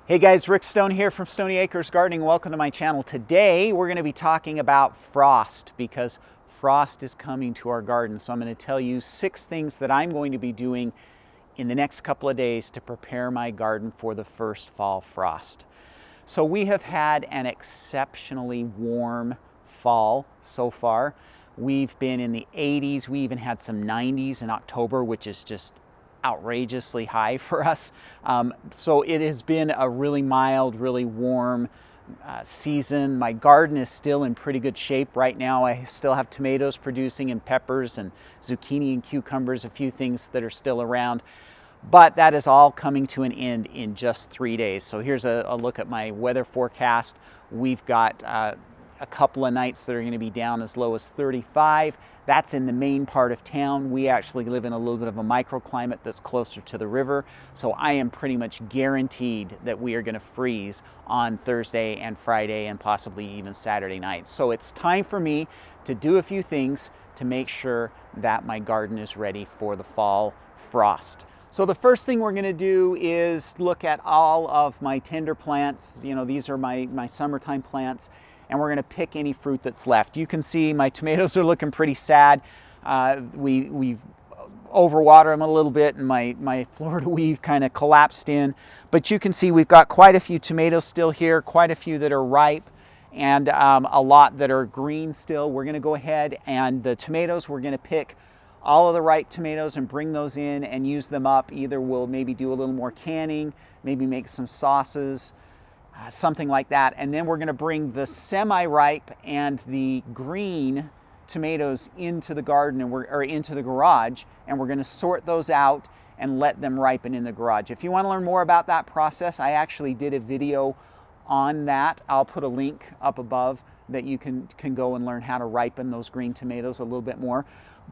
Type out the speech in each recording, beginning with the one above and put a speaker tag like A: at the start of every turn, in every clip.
A: Hey guys, Rick Stone here from Stony Acres Gardening. Welcome to my channel. Today we're going to be talking about frost because frost is coming to our garden. So I'm going to tell you 6 things that I'm going to be doing in the next couple of days to prepare my garden for the first fall frost. So we have had an exceptionally warm fall so far. We've been in the 80s. We even had some 90s in October, which is just outrageously high for us. So it has been a really mild, really warm season. My garden is still in pretty good shape right now. I still have tomatoes producing and peppers and zucchini and cucumbers, a few things that are still around. But that is all coming to an end in just 3 days. So here's a look at my weather forecast. We've got a couple of nights that are going to be down as low as 35. That's in the main part of town. We actually live in a little bit of a microclimate that's closer to the river. So I am pretty much guaranteed that we are going to freeze on Thursday and Friday and possibly even Saturday night. So it's time for me to do a few things to make sure that my garden is ready for the fall frost. So the first thing we're going to do is look at all of my tender plants. You know, these are my summertime plants. And we're going to pick any fruit that's left. You can see my tomatoes are looking pretty sad. We've overwatered them a little bit and my Florida weave kind of collapsed in. But you can see we've got quite a few tomatoes still here, quite a few that are ripe, and a lot that are green still. We're going to go ahead and the tomatoes, we're going to pick all of the ripe tomatoes and bring those in and use them up. Either we'll maybe do a little more canning, maybe make some sauces, something like that. And then we're going to bring the semi-ripe and the green tomatoes into the garden or into the garage, and we're going to sort those out and let them ripen in the garage. If you want to learn more about that process, I actually did a video on that. I'll put a link up above that you can go and learn how to ripen those green tomatoes a little bit more.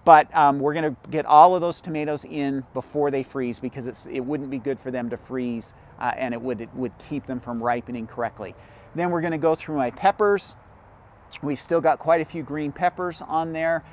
A: But we're going to get all of those tomatoes in before they freeze, because it wouldn't be good for them to freeze and it would keep them from ripening correctly. Then we're going to go through my peppers. We've still got quite a few green peppers on there.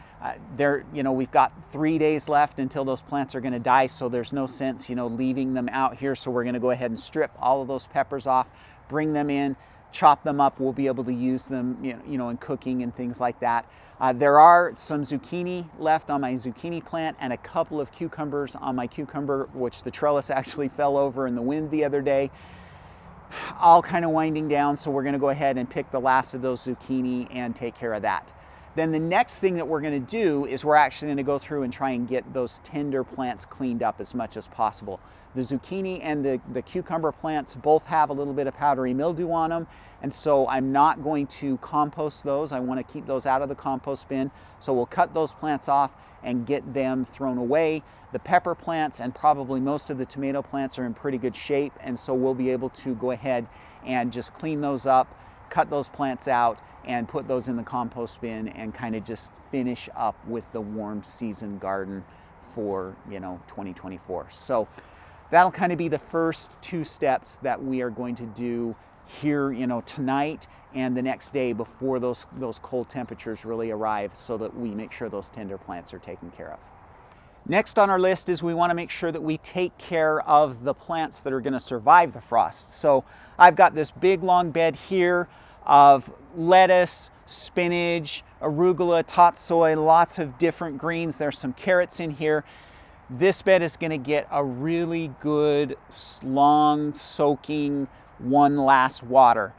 A: We've got 3 days left until those plants are going to die, so there's no sense, leaving them out here. So we're going to go ahead and strip all of those peppers off, bring them in, chop them up. We'll be able to use them, in cooking and things like that. There are some zucchini left on my zucchini plant and a couple of cucumbers on my cucumber, which the trellis actually fell over in the wind the other day. All kind of winding down, so we're going to go ahead and pick the last of those zucchini and take care of that. Then the next thing that we're going to do is we're actually going to go through and try and get those tender plants cleaned up as much as possible. The zucchini and the cucumber plants both have a little bit of powdery mildew on them, and so I'm not going to compost those. I want to keep those out of the compost bin, so we'll cut those plants off and get them thrown away. The pepper plants and probably most of the tomato plants are in pretty good shape, and so we'll be able to go ahead and just clean those up, cut those plants out, and put those in the compost bin and kind of just finish up with the warm season garden for 2024. So that'll kind of be the first 2 steps that we are going to do here tonight and the next day before those cold temperatures really arrive, so that we make sure those tender plants are taken care of. Next on our list is we want to make sure that we take care of the plants that are going to survive the frost. So I've got this big long bed here of lettuce, spinach, arugula, tatsoi, lots of different greens. There's some carrots in here. This bed is going to get a really good, long soaking one last water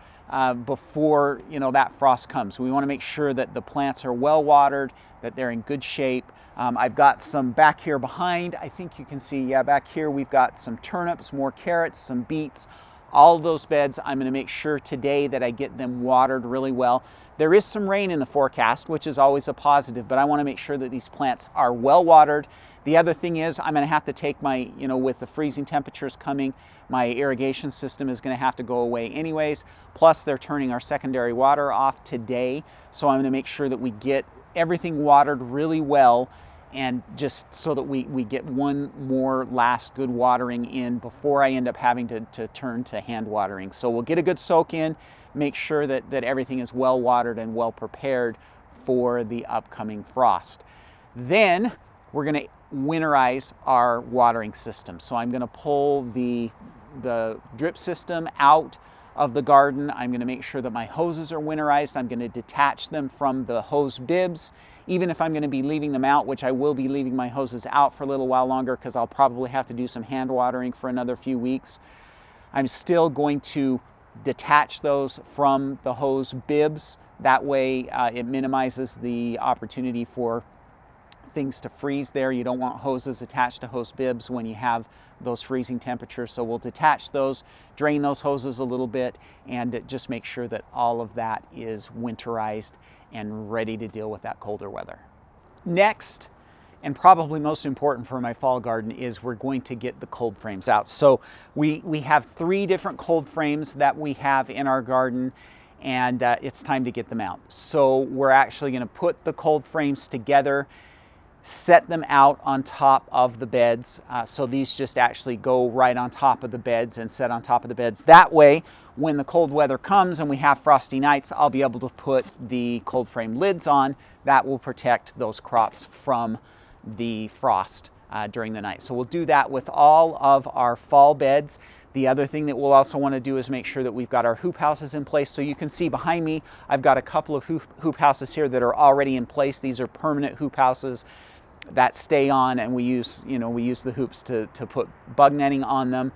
A: before that frost comes. We want to make sure that the plants are well watered, that they're in good shape. I've got some back here behind. I think you can see, back here we've got some turnips, more carrots, some beets. All of those beds, I'm going to make sure today that I get them watered really well. There is some rain in the forecast, which is always a positive, but I want to make sure that these plants are well watered. The other thing is I'm going to have to take my, with the freezing temperatures coming, my irrigation system is going to have to go away anyways. Plus they're turning our secondary water off today. So I'm going to make sure that we get everything watered really well, and just so that we get one more last good watering in before I end up having to turn to hand watering. So we'll get a good soak in, make sure that everything is well watered and well prepared for the upcoming frost. Then we're going to winterize our watering system. So I'm going to pull the the drip system out of the garden. I'm going to make sure that my hoses are winterized. I'm going to detach them from the hose bibs. Even if I'm going to be leaving them out, which I will be leaving my hoses out for a little while longer because I'll probably have to do some hand watering for another few weeks, I'm still going to detach those from the hose bibs. That way it minimizes the opportunity for things to freeze there. You don't want hoses attached to hose bibs when you have those freezing temperatures. So we'll detach those, drain those hoses a little bit, and just make sure that all of that is winterized and ready to deal with that colder weather. Next, and probably most important for my fall garden, is we're going to get the cold frames out. So we have 3 different cold frames that we have in our garden, and it's time to get them out. So we're actually going to put the cold frames together, set them out on top of the beds. So these just actually go right on top of the beds and set on top of the beds. That way, when the cold weather comes and we have frosty nights, I'll be able to put the cold frame lids on. That will protect those crops from the frost during the night. So we'll do that with all of our fall beds. The other thing that we'll also want to do is make sure that we've got our hoop houses in place. So you can see behind me, I've got a couple of hoop houses here that are already in place. These are permanent hoop houses that stay on, and we use the hoops to put bug netting on them.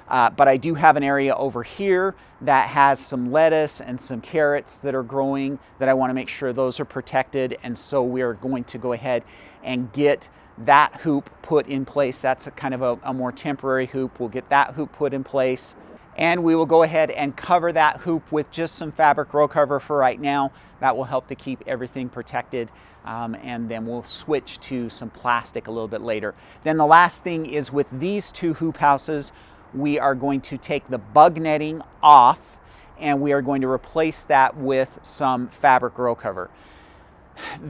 A: But I do have an area over here that has some lettuce and some carrots that are growing that I want to make sure those are protected. And so we're going to go ahead and get that hoop put in place. That's a kind of a more temporary hoop. We'll get that hoop put in place. And we will go ahead and cover that hoop with just some fabric row cover for right now. That will help to keep everything protected. And then we'll switch to some plastic a little bit later. Then the last thing is with these 2 hoop houses, we are going to take the bug netting off and we are going to replace that with some fabric row cover.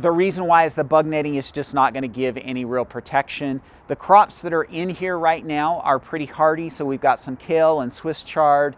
A: The reason why is the bug netting is just not going to give any real protection. The crops that are in here right now are pretty hardy, so we've got some kale and Swiss chard,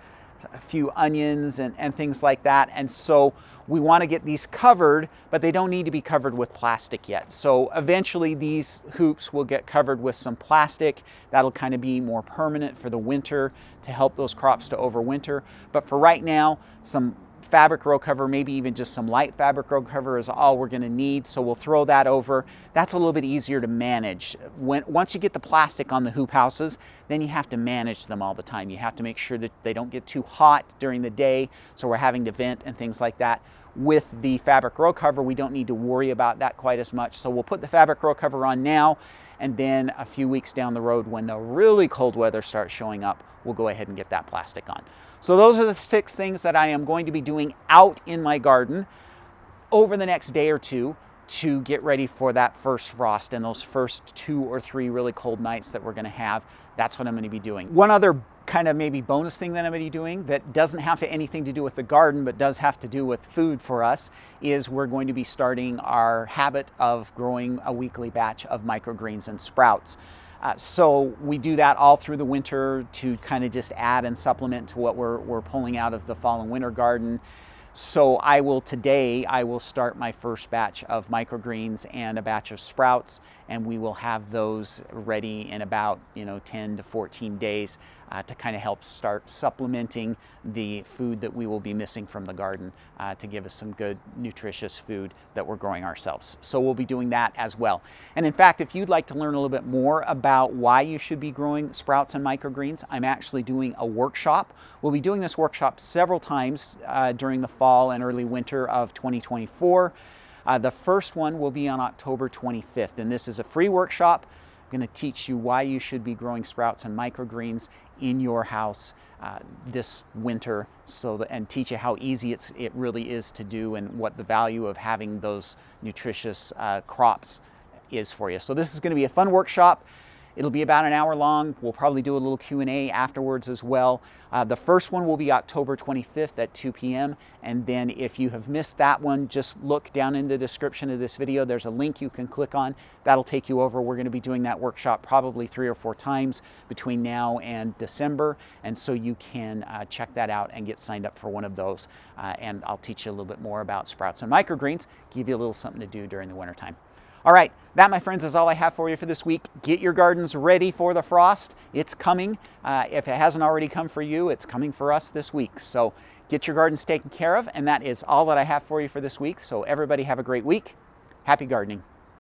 A: a few onions and things like that. And so we want to get these covered, but they don't need to be covered with plastic yet. So eventually these hoops will get covered with some plastic. That'll kind of be more permanent for the winter to help those crops to overwinter. But for right now, some fabric row cover, maybe even just some light fabric row cover is all we're going to need. So we'll throw that over. That's a little bit easier to manage. Once you get the plastic on the hoop houses, then you have to manage them all the time. You have to make sure that they don't get too hot during the day, so we're having to vent and things like that. With the fabric row cover, we don't need to worry about that quite as much. So we'll put the fabric row cover on now, and then a few weeks down the road when the really cold weather starts showing up, we'll go ahead and get that plastic on. So those are the 6 things that I am going to be doing out in my garden over the next day or 2 to get ready for that first frost and those first 2 or 3 really cold nights that we're going to have. That's what I'm going to be doing. One other kind of maybe bonus thing that I'm going to be doing that doesn't have anything to do with the garden but does have to do with food for us is we're going to be starting our habit of growing a weekly batch of microgreens and sprouts. So we do that all through the winter to kind of just add and supplement to what we're pulling out of the fall and winter garden. So today I will start my first batch of microgreens and a batch of sprouts, and we will have those ready in about 10 to 14 days to kind of help start supplementing the food that we will be missing from the garden to give us some good nutritious food that we're growing ourselves. So we'll be doing that as well. And in fact, if you'd like to learn a little bit more about why you should be growing sprouts and microgreens, I'm actually doing a workshop. We'll be doing this workshop several times during the fall and early winter of 2024. The first one will be on October 25th, and this is a free workshop. I'm going to teach you why you should be growing sprouts and microgreens in your house this winter, and teach you how easy it really is to do and what the value of having those nutritious crops is for you. So this is going to be a fun workshop. It'll be about an hour long. We'll probably do a little Q&A afterwards as well. The first one will be October 25th at 2 p.m. And then if you have missed that one, just look down in the description of this video. There's a link you can click on. That'll take you over. We're going to be doing that workshop probably 3 or 4 times between now and December. And so you can check that out and get signed up for one of those. And I'll teach you a little bit more about sprouts and microgreens, give you a little something to do during the wintertime. All right, that, my friends, is all I have for you for this week. Get your gardens ready for the frost. It's coming. If it hasn't already come for you, it's coming for us this week. So get your gardens taken care of, and that is all that I have for you for this week. So everybody have a great week. Happy gardening.